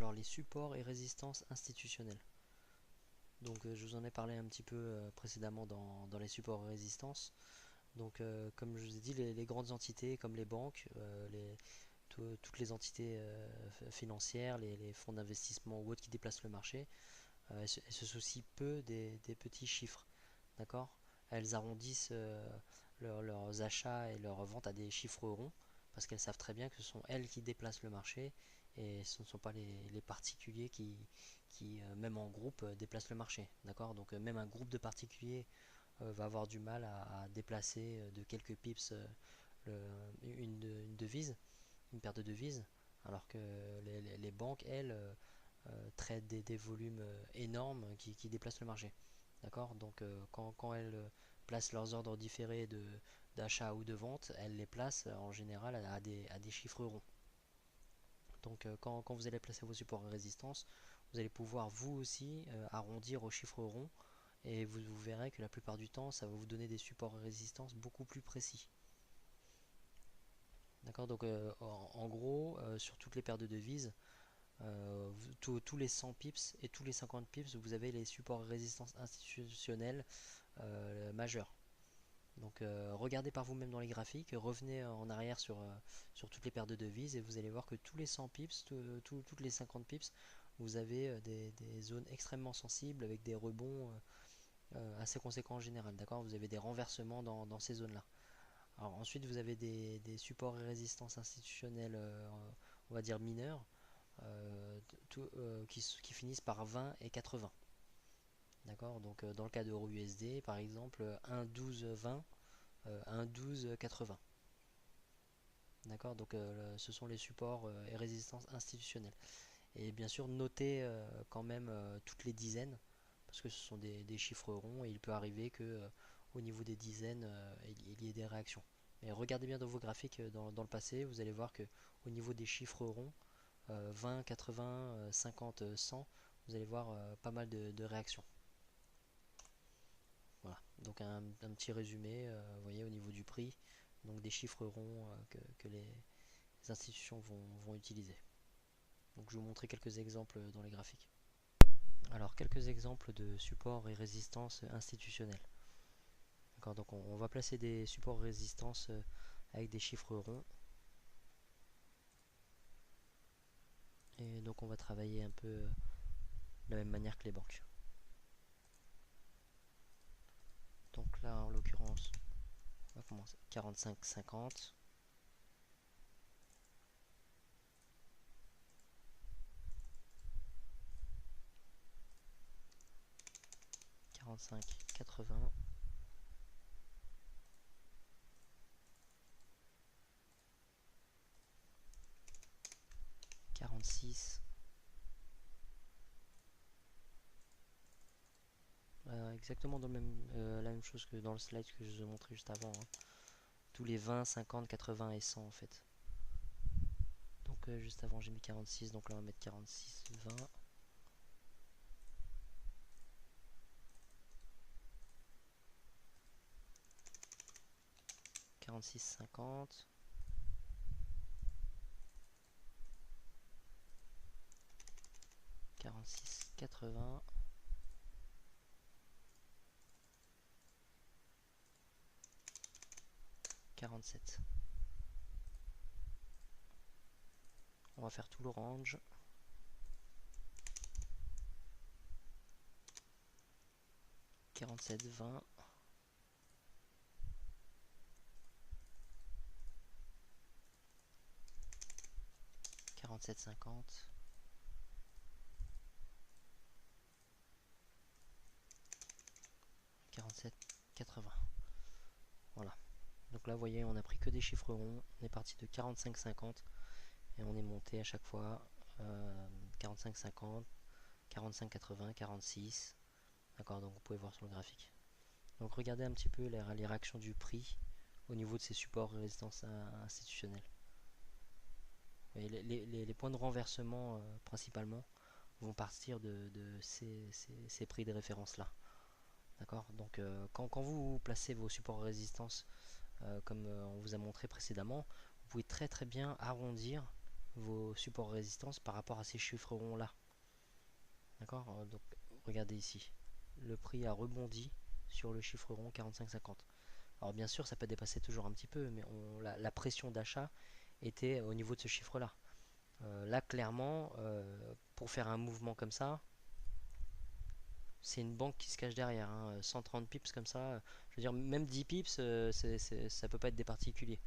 Alors les supports et résistances institutionnelles. Donc je vous en ai parlé un petit peu précédemment dans les supports et résistances. Donc comme je vous ai dit, les grandes entités comme les banques, toutes les entités financières, les fonds d'investissement ou autres qui déplacent le marché, elles se soucient peu des petits chiffres. D'accord? Elles arrondissent leurs achats et leurs ventes à des chiffres ronds parce qu'elles savent très bien que ce sont elles qui déplacent le marché et ce ne sont pas les particuliers qui même en groupe, déplacent le marché. D'accord? Donc même un groupe de particuliers va avoir du mal à déplacer de quelques pips une devise, une paire de devises, alors que les banques, elles, traitent des volumes énormes qui déplacent le marché. D'accord? Donc quand elles placent leurs ordres différés d'achat ou de vente, elles les placent en général à des chiffres ronds. Donc quand vous allez placer vos supports et résistances, vous allez pouvoir vous aussi arrondir aux chiffres ronds et vous verrez que la plupart du temps, ça va vous donner des supports et résistances beaucoup plus précis. D'accord? Donc en gros, sur toutes les paires de devises, tous les 100 pips et tous les 50 pips, vous avez les supports et résistances institutionnels majeurs. Donc regardez par vous-même dans les graphiques, revenez en arrière sur toutes les paires de devises et vous allez voir que tous les 100 pips, toutes les 50 pips, vous avez des zones extrêmement sensibles avec des rebonds assez conséquents en général. D'accord? Vous avez des renversements dans ces zones-là. Alors ensuite vous avez des supports et résistances institutionnels, on va dire mineurs, qui finissent par 20 et 80. D'accord? Donc dans le cas de Euro USD par exemple 1,12,20, 1,12,80. D'accord? Donc ce sont les supports et résistances institutionnelles. Et bien sûr notez quand même toutes les dizaines, parce que ce sont des chiffres ronds et il peut arriver que au niveau des dizaines il y ait des réactions. Mais regardez bien dans vos graphiques dans le passé, vous allez voir que au niveau des chiffres ronds, 20, 80, 50, 100, vous allez voir pas mal de réactions. Voilà, donc un petit résumé, vous voyez, au niveau du prix, donc des chiffres ronds que les institutions vont utiliser. Donc je vais vous montrer quelques exemples dans les graphiques. Alors quelques exemples de supports et résistances institutionnels. D'accord, donc on va placer des supports et résistances avec des chiffres ronds. Et donc on va travailler un peu de la même manière que les banques. Donc là en l'occurrence, on va commencer 45,50. 45,80. 46. Exactement la même chose que dans le slide que je vous ai montré juste avant, hein. Tous les 20, 50, 80 et 100 en fait. Donc juste avant j'ai mis 46, donc là on va mettre 46, 20. 46, 50. 46, 80. 47. On va faire tout l'orange. 47, 20. 47, 50. 47, 80. Voilà. Donc là, vous voyez, on a pris que des chiffres ronds. On est parti de 45, 50 et on est monté à chaque fois 45, 50, 45, 80, 46. D'accord, donc vous pouvez voir sur le graphique. Donc regardez un petit peu les réactions du prix au niveau de ces supports et résistances institutionnelles. Les points de renversement principalement vont partir de ces prix de référence là. D'accord. Donc quand vous placez vos supports et résistances comme on vous a montré précédemment, vous pouvez très bien arrondir vos supports résistance par rapport à ces chiffres ronds là. D'accord? Donc regardez ici. Le prix a rebondi sur le chiffre rond 45,50. Alors bien sûr, ça peut dépasser toujours un petit peu, mais la pression d'achat était au niveau de ce chiffre-là. Là, clairement, pour faire un mouvement comme ça, c'est une banque qui se cache derrière. 130 pips comme ça, je veux dire, même 10 pips, ça peut pas être des particuliers.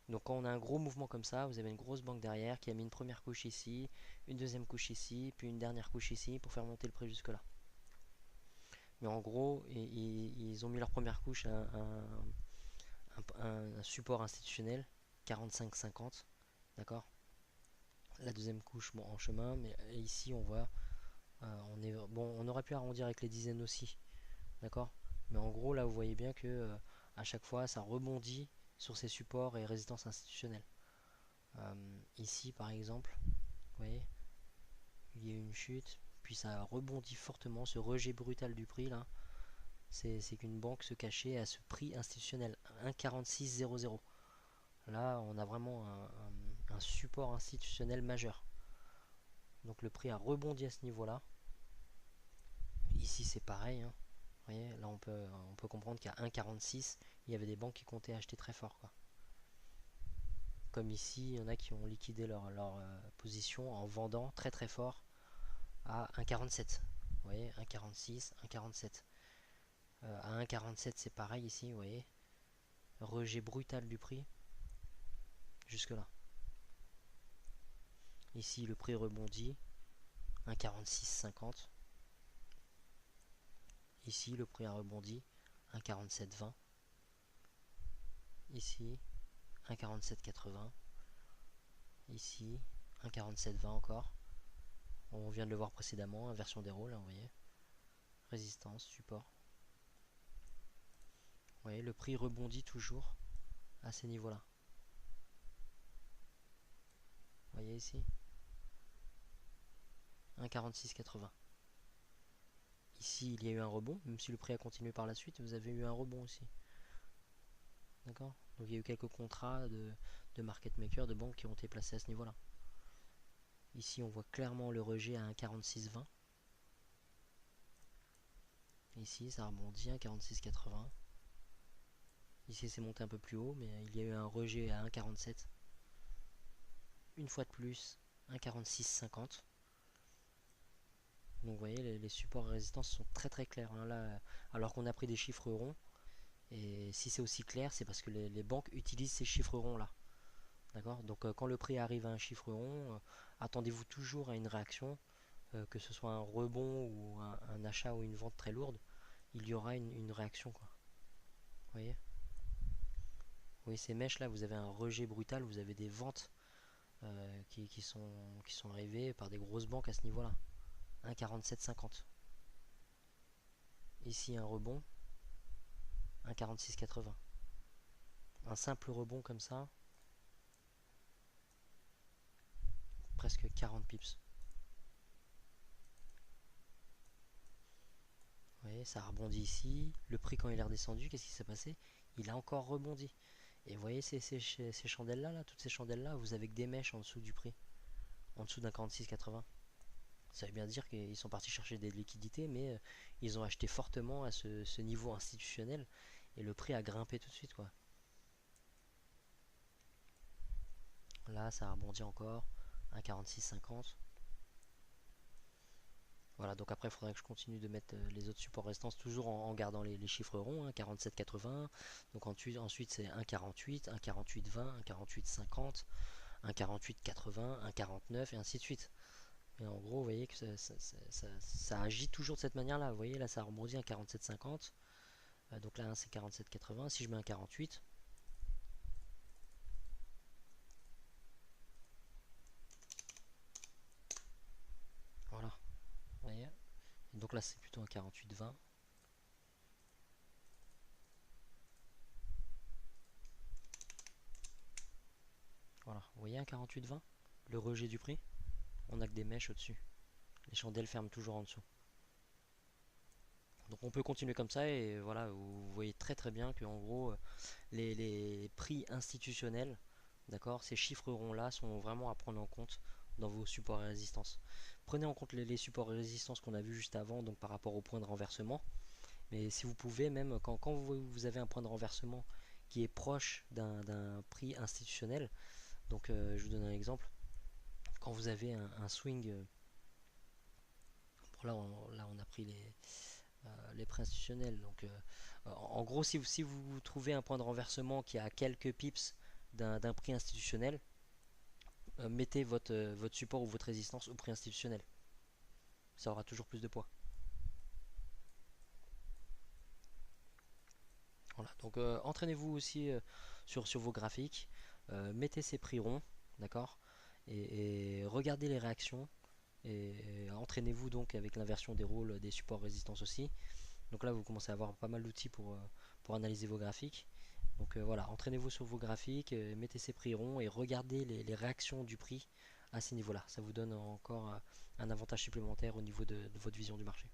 Donc quand on a un gros mouvement comme ça, vous avez une grosse banque derrière qui a mis une première couche ici, une deuxième couche ici, puis une dernière couche ici pour faire monter le prix jusque là. Mais en gros, ils ont mis leur première couche à un support institutionnel 45,50, d'accord. La deuxième couche, bon, en chemin, mais ici on voit, on aurait pu arrondir avec les dizaines aussi, d'accord. Mais en gros là vous voyez bien que à chaque fois ça rebondit sur ces supports et résistances institutionnelles. Ici par exemple, vous voyez, il y a eu une chute, puis ça a rebondi fortement, ce rejet brutal du prix là, c'est qu'une banque se cachait à ce prix institutionnel 1,4600. Là, on a vraiment un support institutionnel majeur. Donc le prix a rebondi à ce niveau-là. Ici, c'est pareil, hein. Vous voyez, là, on peut comprendre qu'à 1,46, il y avait des banques qui comptaient acheter très fort, quoi. Comme ici, il y en a qui ont liquidé leur position en vendant très très fort à 1,47. Vous voyez, 1,46, 1,47. À 1,47, c'est pareil ici, vous voyez. Rejet brutal du prix jusque là. Ici, le prix rebondit 1,4650. Ici, le prix a rebondi 1,4720. Ici, 1,4780. Ici, 1,4720 encore. On vient de le voir précédemment, inversion des rôles, hein, vous voyez. Résistance, support. Vous voyez, le prix rebondit toujours à ces niveaux-là. Vous voyez ici, 1,4680. Ici, il y a eu un rebond, même si le prix a continué par la suite, vous avez eu un rebond aussi. D'accord. Donc il y a eu quelques contrats de market maker, de banques qui ont été placés à ce niveau-là. Ici, on voit clairement le rejet à 1,4620. Ici, ça rebondit à 1,4680. Ici, c'est monté un peu plus haut, mais il y a eu un rejet à 1,47. Une fois de plus, 1,4650. Donc vous voyez, les supports et résistances sont très très clairs, hein, là, alors qu'on a pris des chiffres ronds. Et si c'est aussi clair, c'est parce que les banques utilisent ces chiffres ronds là. D'accord. Donc quand le prix arrive à un chiffre rond, attendez-vous toujours à une réaction, que ce soit un rebond ou un achat ou une vente très lourde, il y aura une réaction, quoi. Vous voyez. Oui, ces mèches là, vous avez un rejet brutal, vous avez des ventes qui sont arrivées par des grosses banques à ce niveau là. 1,4750. Ici un rebond, 1,4680. Un simple rebond comme ça, presque 40 pips. Vous voyez, ça a rebondi ici. Le prix, quand il est redescendu, qu'est-ce qui s'est passé? Il a encore rebondi. Et vous voyez ces chandelles-là, là, toutes ces chandelles-là, vous avez que des mèches en dessous du prix. En dessous d'un 46,80. Ça veut bien dire qu'ils sont partis chercher des liquidités, mais ils ont acheté fortement à ce niveau institutionnel. Et le prix a grimpé tout de suite, quoi. Là, ça a rebondi encore. 1,4650. Voilà, donc après, il faudrait que je continue de mettre les autres supports restants, toujours en gardant les chiffres ronds, 47,80. Donc ensuite c'est 1,48, 1,48,20, 1,48,50, 1,48,80, 1,49 et ainsi de suite. Et en gros, vous voyez que ça agit toujours de cette manière-là. Vous voyez, là, ça a rebondi à 47,50. Donc là, c'est 47,80. Si je mets un 48, voilà. Vous voyez. Et donc là, c'est plutôt un 48,20. Voilà. Vous voyez un 48,20? Le rejet du prix? On a que des mèches au-dessus. Les chandelles ferment toujours en dessous. Donc on peut continuer comme ça et voilà, vous voyez très très bien que en gros les prix institutionnels D'accord? Ces chiffres ronds-là sont vraiment à prendre en compte dans vos supports et résistances. Prenez en compte les supports et résistances qu'on a vu juste avant, donc par rapport au point de renversement. Mais si vous pouvez, même quand vous avez un point de renversement qui est proche d'un prix institutionnel, donc je vous donne un exemple. Quand vous avez un swing, bon, là on a pris les prix institutionnels. Donc en gros, si vous trouvez un point de renversement qui est à quelques pips d'un prix institutionnel, mettez votre support ou votre résistance au prix institutionnel. Ça aura toujours plus de poids. Voilà. Donc entraînez-vous aussi sur vos graphiques. Mettez ces prix ronds, d'accord, et regardez les réactions. Et entraînez-vous donc avec l'inversion des rôles des supports résistance aussi. Donc là, vous commencez à avoir pas mal d'outils pour analyser vos graphiques. Donc voilà, entraînez-vous sur vos graphiques, mettez ces prix ronds et regardez les réactions du prix à ces niveaux-là. Ça vous donne encore un avantage supplémentaire au niveau de votre vision du marché.